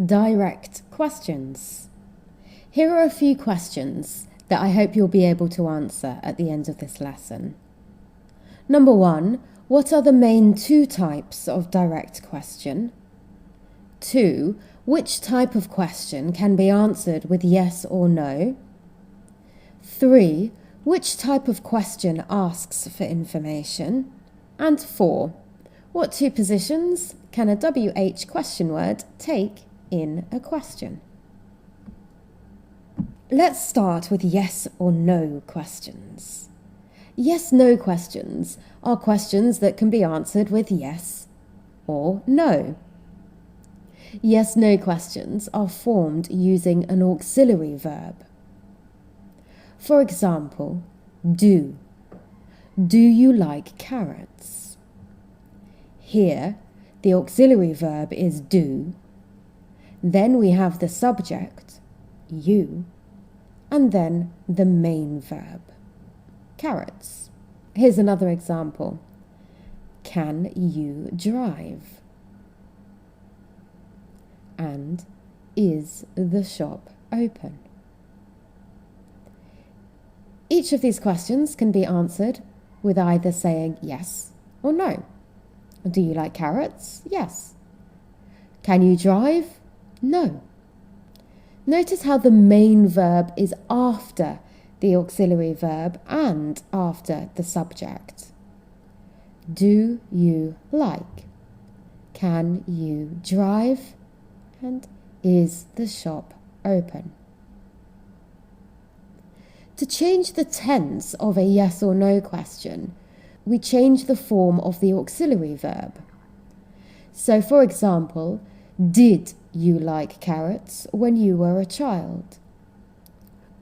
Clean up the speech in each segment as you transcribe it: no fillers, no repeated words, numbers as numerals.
direct questions. Here are a few questions that I hope you'll be able to answer at the end of this lesson. Number 1, what are the main two types of direct question? 2, which type of question can be answered with yes or no? 3, which type of question asks for information? And 4, what two positions can a WH question word take in a question? Let's start with yes or no questions. Yes-no questions are questions that can be answered with yes or no. Yes-no questions are formed using an auxiliary verb. For example, do. Do you like carrots? Here, the auxiliary verb is do. Then we have the subject, you, and then the main verb, carrots. Here's another example. Can you drive? And is the shop open? Each of these questions can be answered with either saying yes or no. Do you like carrots? Yes. Can you drive? No. Notice how the main verb is after the auxiliary verb and after the subject. Do you like? Can you drive? And is the shop open? To change the tense of a yes or no question, we change the form of the auxiliary verb. So, for example, did you like carrots when you were a child?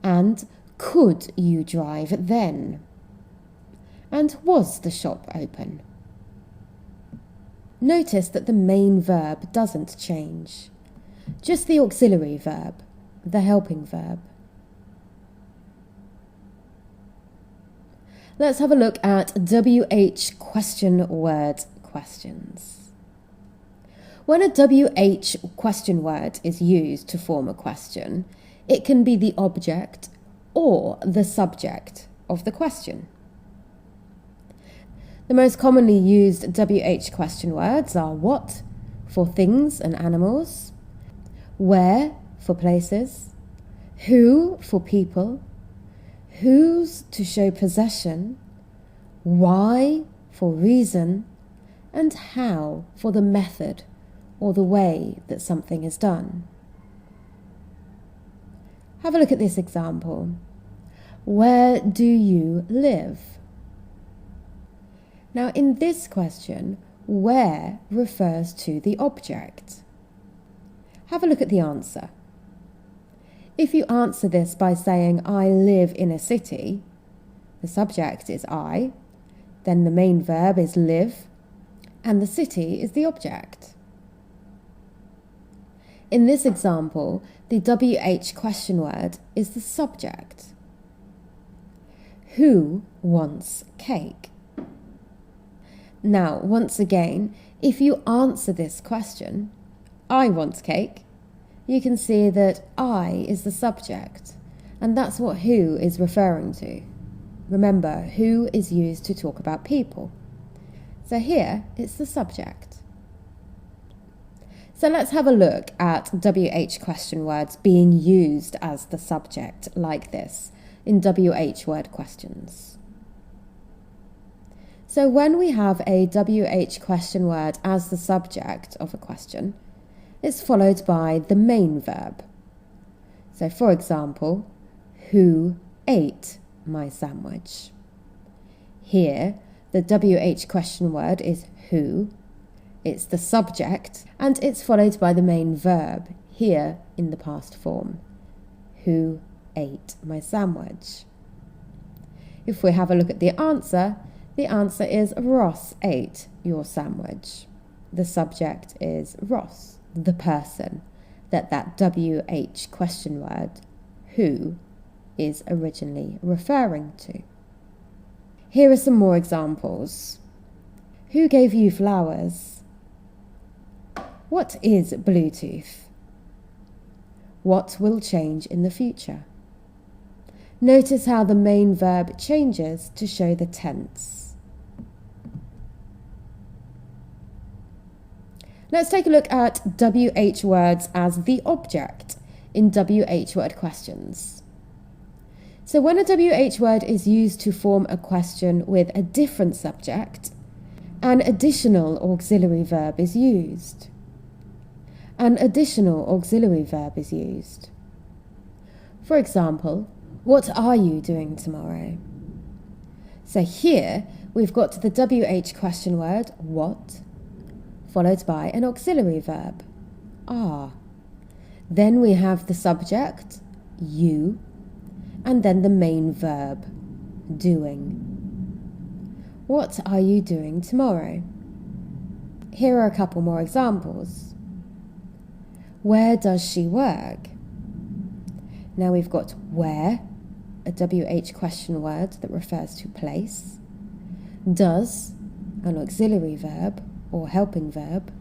And could you drive then? And was the shop open? Notice that the main verb doesn't change, just the auxiliary verb, the helping verb. Let's have a look at WH question word questions. When a WH question word is used to form a question, it can be the object or the subject of the question. The most commonly used WH question words are what, for things and animals, where, for places, who, for people, whose, to show possession, why, for reason, and how, for the method or the way that something is done. Have a look at this example. Where do you live? Now, in this question, where refers to the object. Have a look at the answer. If you answer this by saying, I live in a city, the subject is I, then the main verb is live, and the city is the object. In this example, the WH question word is the subject. Who wants cake? Now, once again, if you answer this question, I want cake, you can see that I is the subject, and that's what who is referring to. Remember, who is used to talk about people. So here, it's the subject. So let's have a look at WH question words being used as the subject like this in WH word questions. So when we have a WH question word as the subject of a question, it's followed by the main verb. So for example, who ate my sandwich? Here, the WH question word is who, it's the subject, and it's followed by the main verb, here in the past form. Who ate my sandwich? If we have a look at the answer is Ross ate your sandwich. The subject is Ross, the person that WH question word, who, is originally referring to. Here are some more examples. Who gave you flowers? What is Bluetooth? what will change in the future. Notice how the main verb changes to show the tense. Let's take a look at WH words as the object in WH word questions. So when a WH word is used to form a question with a different subject, an additional auxiliary verb is used. An additional auxiliary verb is used. For example, what are you doing tomorrow? So here we've got the WH question word, what, followed by an auxiliary verb, are. Then we have the subject, you, and then the main verb, doing. What are you doing tomorrow? Here are a couple more examples. Where does she work? Now we've got where, a WH question word that refers to place. Does, an auxiliary verb or helping verb.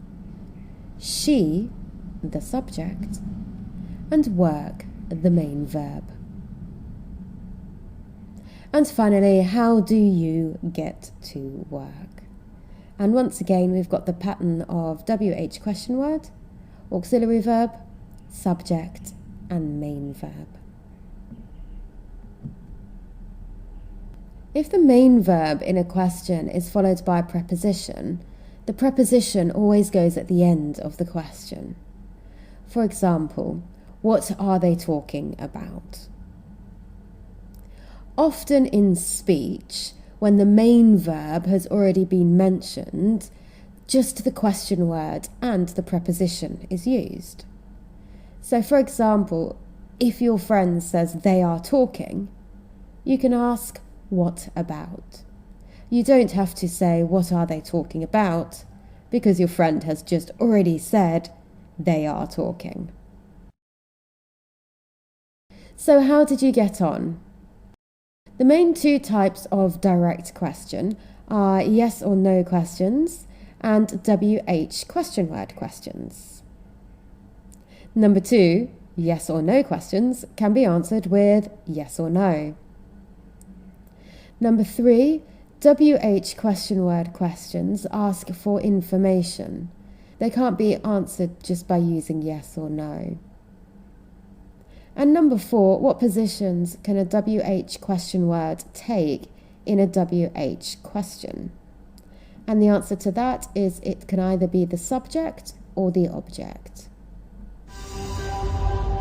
She, the subject. And work, the main verb. And finally, how do you get to work? And once again, we've got the pattern of WH question word, auxiliary verb, subject, and main verb. If the main verb in a question is followed by a preposition, the preposition always goes at the end of the question. For example, what are they talking about? Often in speech, when the main verb has already been mentioned, just the question word and the preposition is used. So for example, if your friend says they are talking, you can ask, what about? You don't have to say, what are they talking about? Because your friend has just already said, they are talking. So how did you get on? The main two types of direct question are yes or no questions and WH question word questions. Number 2, yes or no questions can be answered with yes or no. Number 3, WH question word questions ask for information. They can't be answered just by using yes or no. And number 4, what positions can a WH question word take in a WH question? And the answer to that is it can either be the subject or the object.